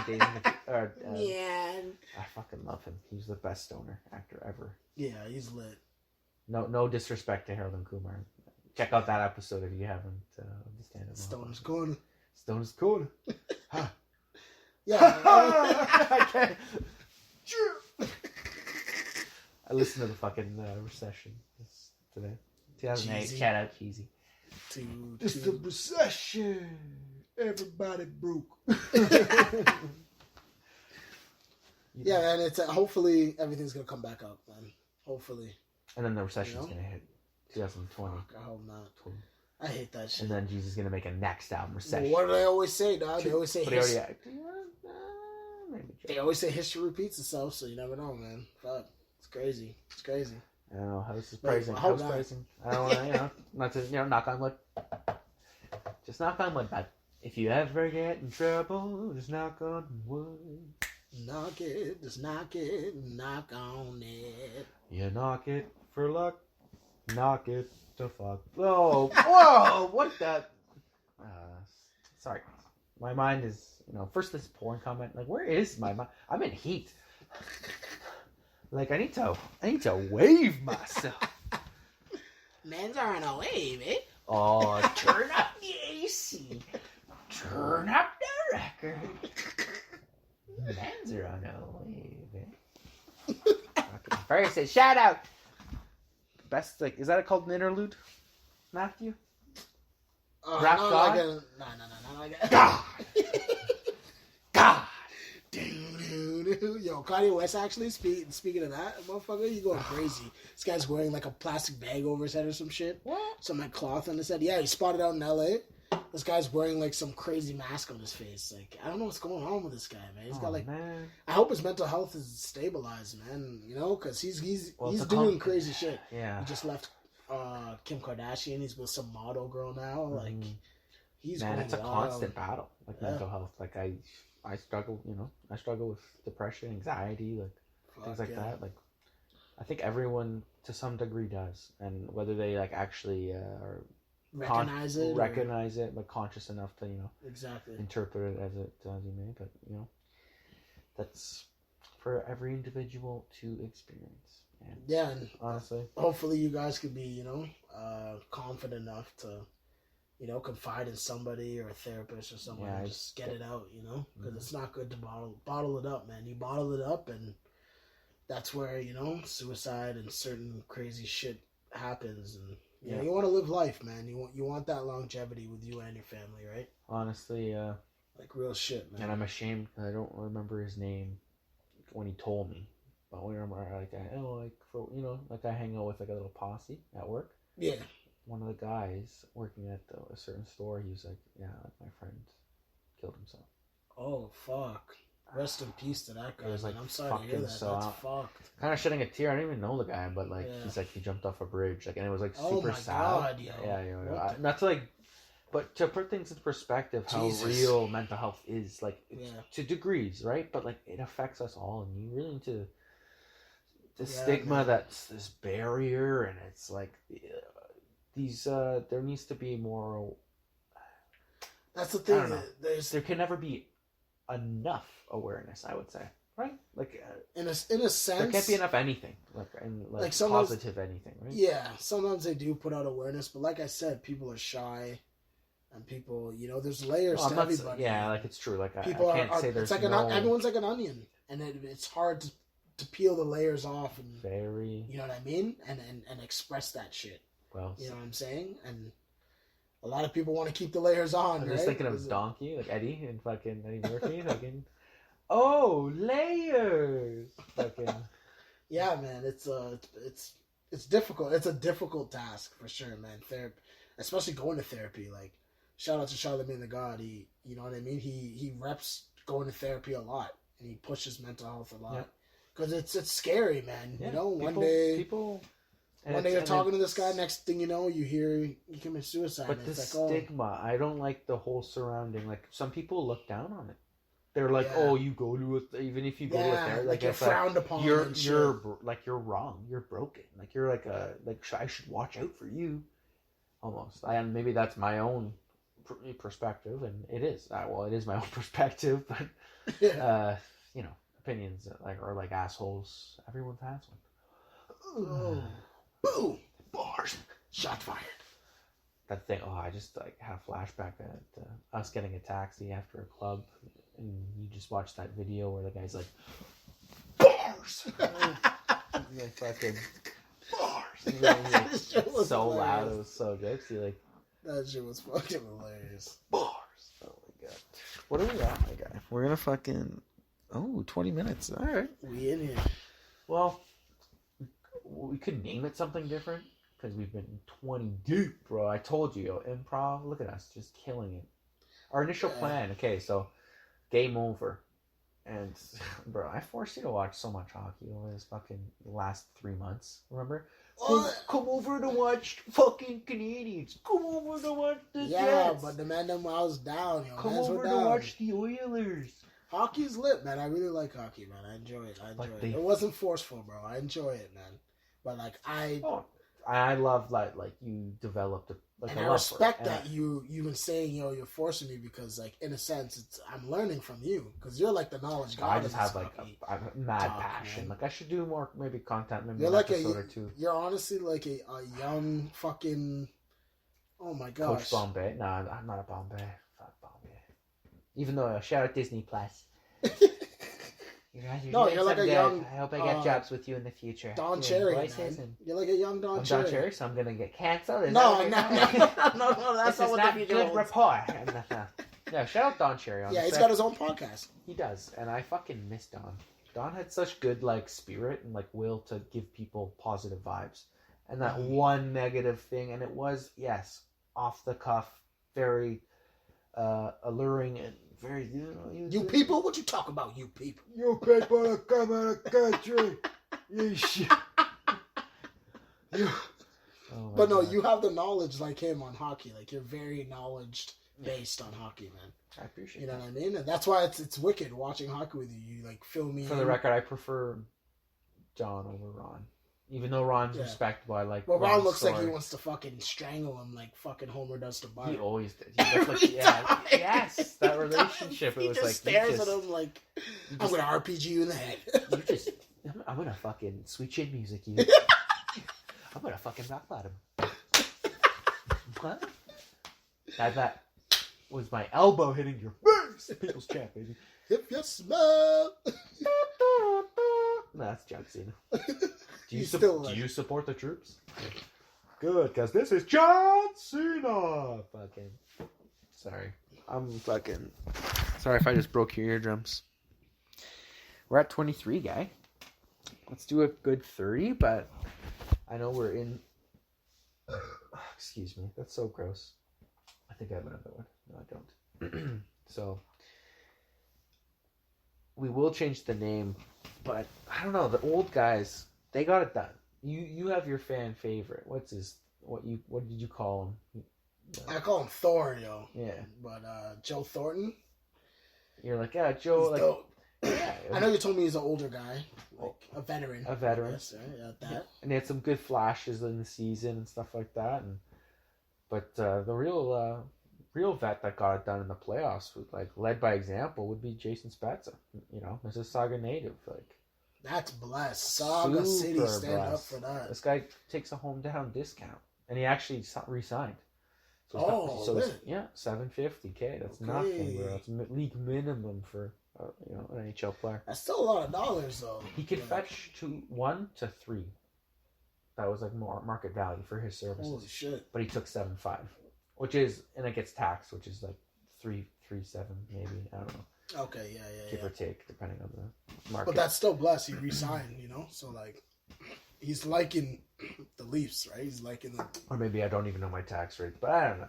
Days of Man. I fucking love him. He's the best stoner actor ever. Yeah, he's lit. No disrespect to Harold and Kumar. Check out that episode if you haven't. Stoner's Corner. Stoner's Corner. Huh. Yeah. I can't. I listened to the fucking recession today. 2008. Cheesy. Shout out Cheesy. It's the recession. Everybody broke. Yeah, man. It's hopefully everything's gonna come back up, man. Hopefully. And then the recession's gonna hit 2020. Fuck, I hope not. I hate that shit. And then Jesus is gonna make a next album, Recession. Well, what do they always say, dog? They always say they always say history repeats itself, so you never know, man. Fuck, it's crazy. It's crazy. I don't know. House is pricing. I House pricing. I don't want to, not to, knock on wood. Just knock on wood, bud. If you ever get in trouble, just knock on wood. Knock it, just knock it, knock on it. You knock it for luck, knock it to fuck. Whoa, what the? Sorry. My mind is, first this porn comment. Like, where is my mind? I'm in heat. Like, I need to wave myself. Men's are on a wave, eh? Oh, turn up the AC. Turn up the record. Men's are on a wave, eh? First, say shout out. Best, is that called an interlude, Matthew? Rap no, God? no, like a... God! God! Yo, Kanye West actually, speaking of that, motherfucker, you going crazy. This guy's wearing like a plastic bag over his head or some shit. What? Some like cloth on his head. Yeah, he spotted out in LA. This guy's wearing like some crazy mask on his face. Like, I don't know what's going on with this guy, man. He's got man. I hope his mental health is stabilized, man. Because he's doing crazy shit. Yeah. He just left Kim Kardashian. He's with some model girl now. Like, he's man, going it's a wild. constant battle. Like mental health. Like I struggle. I struggle with depression, anxiety, things like that. Like, I think everyone to some degree does, and whether they actually are recognize it, but conscious enough to exactly interpret it as you may. But that's for every individual to experience. And honestly, hopefully you guys could be confident enough to confide in somebody or a therapist or someone and just get it out, because it's not good to bottle it up, man. You bottle it up, and that's where suicide and certain crazy shit happens. And you want to live life, man. You want that longevity with you and your family, right? Honestly, like real shit, man. And I'm ashamed because I don't remember his name when he told me. But whenever I hang out with a little posse at work. Yeah. One of the guys working at a certain store, he was like, "Yeah, my friend killed himself." Oh fuck! Rest in peace to that guy. It was I'm sorry to hear that. So that's fucked. Kind of shedding a tear. I don't even know the guy, but he's he jumped off a bridge, and it was super sad. God, yo. Yeah, not to but to put things in perspective, how real mental health is, to degrees, right? But it affects us all, and you really need to. The stigma, man. That's this barrier, and it's there needs to be more. That's the thing. There can never be enough awareness, I would say, right? In a sense, there can't be enough anything, positive anything, right? Yeah, sometimes they do put out awareness, but like I said, people are shy, and people, there's layers to everybody. Yeah, it's true. People I can't say there's everyone's like an onion, and it's hard to peel the layers off and you know what I mean, and express that shit. Well, you know what I'm saying, and a lot of people want to keep the layers on. I'm just thinking of Donkey, Eddie and fucking Eddie Murphy, oh, layers, fucking. Yeah, man, it's difficult. It's a difficult task for sure, man. Especially going to therapy. Shout out to Charlamagne the God. He, you know what I mean. He reps going to therapy a lot, and he pushes mental health a lot. Yeah. Because it's scary, man. Yeah, one day you're talking to this guy, next thing you know, you hear he commits suicide. But the stigma, I don't like the whole surrounding. Some people look down on it. They're oh, you go to it, even if you go to it there, you're frowned upon. You're you're wrong. You're broken. You're I should watch out for you. Almost. And maybe that's my own perspective, and it is. Well, it is my own perspective, but you know, opinions are like assholes. Everyone has one. Oh. Boom! Bars. Shot fired. That thing. Oh, I just like had a flashback at us getting a taxi after a club, and you just watched that video where the guy's like, bars. Like fucking bars. Like, so hilarious. Loud. It was so good. See, like that shit was fucking hilarious. Bars. Oh my god. What are we at, my guy? We're gonna fucking 20 minutes. All right. We in here. Well, we could name it something different. Because we've been 20 deep, bro. I told you, improv. Look at us, just killing it. Our initial plan. Okay, so game over, and bro, I forced you to watch so much hockey over this fucking last 3 months. Remember? Come over to watch fucking Canadians. Come over to watch the Jets. But the man them was down. Yo. Come over to watch the Oilers. Hockey's lit, man. I really like hockey, man. I enjoy it. It. It wasn't forceful, bro. I enjoy it, man. But like I love like you developed and I respect that you've been saying you're forcing me because like in a sense I'm learning from you because you're like the knowledge guy. I just have like a mad passion. Man. Like I should do more maybe content, maybe you're an like episode or two. You're honestly like a young fucking oh my gosh. Coach Bombay. No, I'm not a Bombay. Fuck Bombay. Even though shout out Disney Plus. You're like a young. I hope I get jobs with you in the future. Don Cherry, man. You're like a young Don Cherry. Don Cherry, so I'm gonna get canceled. No. That's not what the future good holds. rapport. No, shout out Don Cherry. He's got his own podcast. He does, and I fucking miss Don. Don had such good like spirit and like will to give people positive vibes, and that one negative thing, and it was off the cuff, very alluring and. Very, you people? What you talk about, you people? You people that come in the country. You shit. But no, you have the knowledge like him on hockey. Like you're very knowledge based on hockey, man. I appreciate. You know what I mean? And that's why it's wicked watching hockey with you. You like fill me. For the record, I prefer John over Ron. Even though Ron's respectable, I like. Well, Ron looks like he wants to fucking strangle him, like fucking Homer does to Bart. He always did. Yes, that relationship. He just stares at him like, "I'm gonna RPG you in the head." I'm gonna fucking sweet chin music you. I'm gonna fucking rock bottom. What? That was my elbow hitting your face. People's chat, baby. If you smell. No, that's John Cena. Do you support the troops? Good, because this is John Cena. Fucking. Sorry. Sorry if I just broke your eardrums. We're at 23, guy. Let's do a good 30, but I know we're in. Excuse me. That's so gross. I think I have another one. No, I don't. So. We will change the name, but I don't know. The old guys, they got it done. You have your fan favorite. What did you call him? I call him Thor, yo. Yeah. But Joe Thornton. You're like, yeah, Joe. He's dope. Yeah. I know you told me he's an older guy, like a veteran. A veteran. Yes, that. And he had some good flashes in the season and stuff like that. But the real vet that got it done in the playoffs, like led by example, would be Jason Spezza. You know, Mississauga native, like. That's blessed. Saga City, stand up for that. This guy takes a hometown discount, and he actually re-signed. So $750K. That's nothing, bro. It's league minimum for an NHL player. That's still a lot of dollars, though. He could fetch 1 to 3. That was like more market value for his services. Holy shit! But he took 7.5, which is, and it gets taxed, which is like 3.7 maybe. I don't know. Okay, give or take, depending on the market. But that's still blessed. He re-signed, so like he's liking the Leafs, right? He's liking the. Or maybe I don't even know my tax rates, but I don't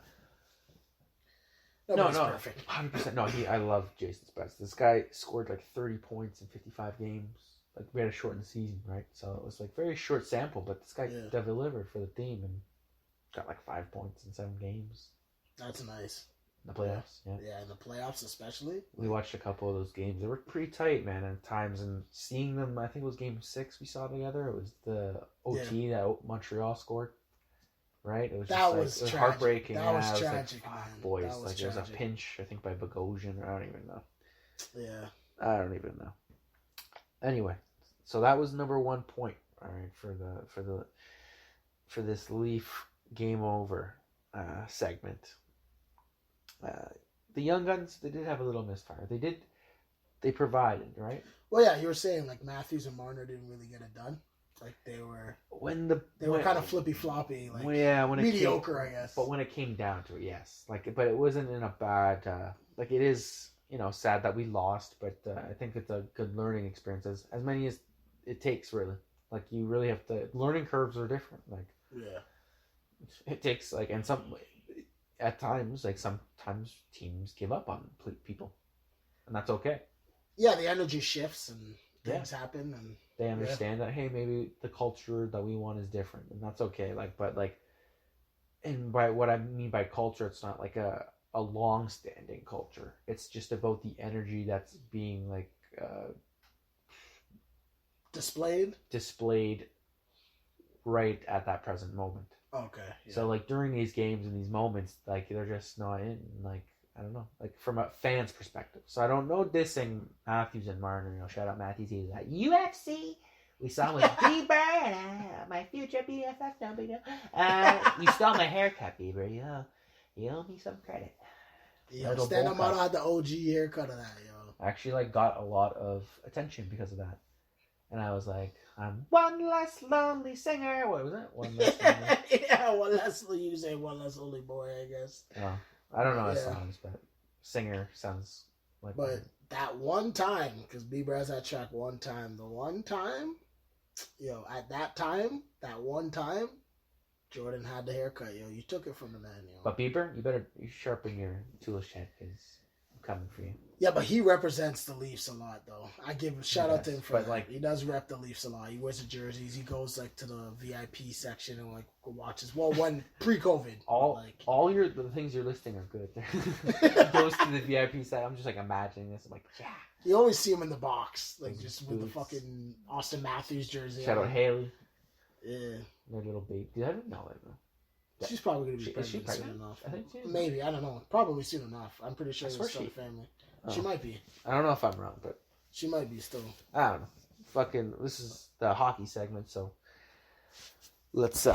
know. No, perfect. 100%. No, I love Jason Spezza. This guy scored like 30 points in 55 games. Like we had a shortened season, right? So it was like very short sample, but this guy delivered for the team and got like 5 points in 7 games. That's nice. In the playoffs, yeah, in the playoffs especially. We watched a couple of those games. They were pretty tight, man, at times. And seeing them, I think it was Game 6 we saw together. It was the OT that Montreal scored. right? It was That just was it was tragic. heartbreaking. That was I was tragic, like, man. fuck, boys. That was Like, there was a tragic. pinch, I think, by Bogosian. I don't even know. Yeah. I don't even know. Anyway, so that was number 1 point. All right, for this Leaf game over segment. The Young Guns, they did have a little misfire. They provided, right? Well, yeah, you were saying like Matthews and Marner didn't really get it done. Like they were kind of flippy floppy, like when mediocre, I guess. But when it came down to it, yes, but it wasn't in a bad. Like it is, sad that we lost, but I think it's a good learning experience as many as it takes, really. Like you really have to. Learning curves are different. Like it takes and at times sometimes teams give up on people, and that's okay. Yeah, the energy shifts and things happen, and they understand that, hey, maybe the culture that we want is different, and that's okay. And by what I mean by culture, it's not like a long-standing culture. It's just about the energy that's being displayed right at that present moment. Okay. Yeah. So during these games and these moments, they're just not in. I don't know, from a fan's perspective. So I don't know dissing Matthews and Marner. Shout out Matthews. He's at UFC. We saw him with Bieber and my future BFF. No big deal. You stole my haircut, Bieber. You owe me some credit. Yo, stand up out the OG haircut of that, yo. I actually got a lot of attention because of that, and I was like, I'm one less lonely singer. What was it? One less lonely. Yeah, one less. You say one less lonely boy, I guess. Oh. I don't know his songs, but singer sounds like. But that one time, because Bieber has that track one time. The one time, at that one time, Jordan had the haircut, you took it from the man, But Bieber, you sharpen your tool shed because I'm coming for you. Yeah, but he represents the Leafs a lot, though. I give a shout out to him for that. He does rep the Leafs a lot. He wears the jerseys. He goes to the VIP section and watches. Well, when pre-COVID, all the things you're listing are good. He goes to the VIP side. I'm just imagining this. I'm like, yeah. You always see him in the box, just with the fucking Austin Matthews jersey. Shout out Haley. Yeah. Their little baby. Did I know that? She's probably gonna be pregnant soon enough. I think she is. Maybe, I don't know. Probably soon enough. I'm pretty sure it's still a family. Oh. She might be. I don't know if I'm wrong, but she might be still. I don't know. This is the hockey segment, so let's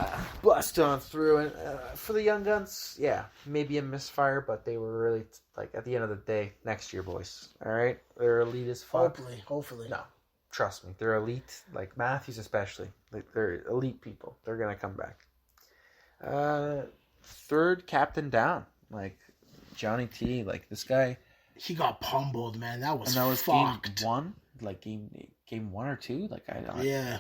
bust on through. And for the Young Guns, yeah, maybe a misfire, but they were really at the end of the day, next year, boys. All right, they're elite as fuck. Hopefully. No, trust me, they're elite. Like Matthews, especially. They're elite people. They're gonna come back. Third captain down, Johnny T. This guy. He got pummeled, man. That was fucked. Game 1, game 1 or 2. I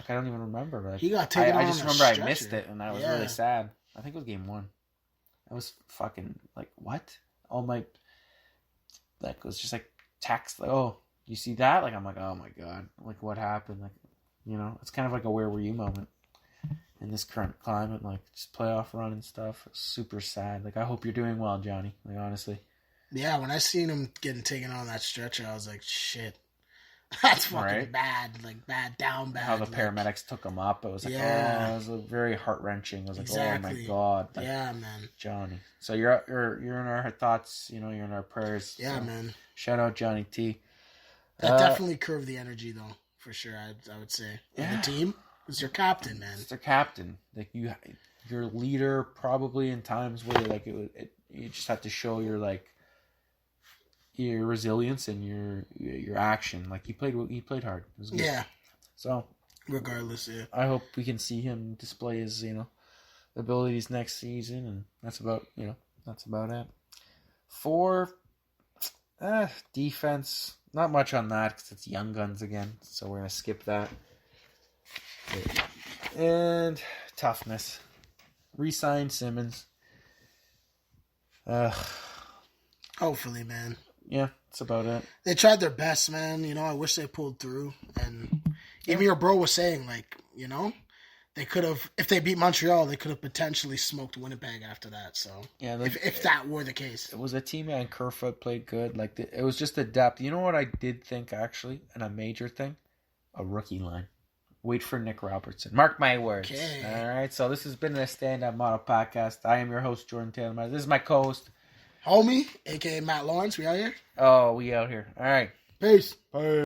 don't even remember. He got taken. I just remember I missed it, and I was really sad. I think it was game 1. I was fucking what? All my it was just text. Oh, you see that? I'm like, oh my god. What happened? It's kind of like a where were you moment in this current climate. Just playoff run and stuff. It's super sad. I hope you're doing well, Johnny. Honestly. Yeah, when I seen him getting taken on that stretcher, I was like, shit. That's fucking bad. Bad, down bad. How the paramedics took him up. It was it was very heart-wrenching. I was oh my god. Yeah, man. Johnny. So you're in our thoughts, you're in our prayers. Yeah, so man. Shout out Johnny T. That definitely curved the energy, though, for sure, I would say. Yeah. The team was your captain, man. It's their captain. Your leader, probably in times where, you just have to show your resilience and your action. He played hard. It was good. Yeah. So regardless, yeah. I hope we can see him display his abilities next season, and that's about it. For defense, not much on that because it's Young Guns again, so we're gonna skip that. And toughness, re-signed Simmons. Hopefully, man. Yeah, that's about it. They tried their best, man. I wish they pulled through. And even your bro was saying, they could have, if they beat Montreal, they could have potentially smoked Winnipeg after that. So, yeah, if that were the case. It was a team, and Kerfoot played good. It was just the depth. You know what I did think, actually, and a major thing? A rookie line. wait for Nick Robertson. Mark my words. Okay. All right. So this has been the Stand Up Model Podcast. I am your host, Jordan Taylor. This is my co-host, Homie, a.k.a. Matt Lawrence. We out here? Oh, we out here. All right. Peace. Peace.